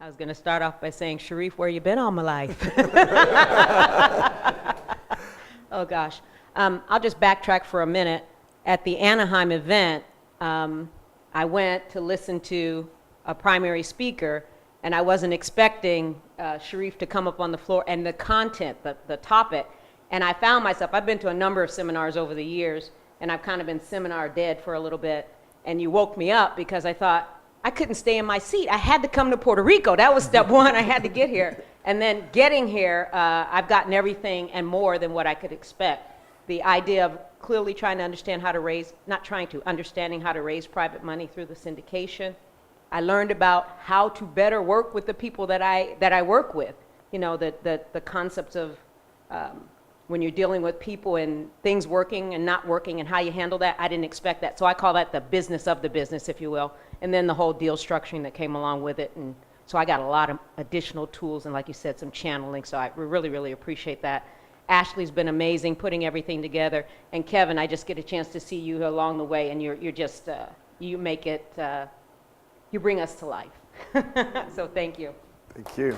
I was going to start off by saying, Cherif, where you been all my life? Oh, gosh. I'll just backtrack for a minute. At the Anaheim event, I went to listen to a primary speaker, and I wasn't expecting Cherif to come up on the floor and the content, the topic. And I found myself, I've been to a number of seminars over the years, and I've kind of been seminar dead for a little bit. And you woke me up because I thought, I couldn't stay in my seat. I had to come to Puerto Rico. That was step one. I had to get here. And then getting here, I've gotten everything and more than what I could expect. The idea of clearly trying to understand how to raise, understanding how to raise private money through the syndication. I learned about how to better work with the people that I work with. You know, the concepts of when you're dealing with people and things working and not working and how you handle that. I didn't expect that. So I call that the business of the business, if you will. And then the whole deal structuring that came along with it. And so I got a lot of additional tools and, like you said, some channeling. So I really, really appreciate that. Ashley's been amazing putting everything together. And Kevin, I just get a chance to see you along the way, and you're just, you make it, you bring us to life. So thank you. Thank you.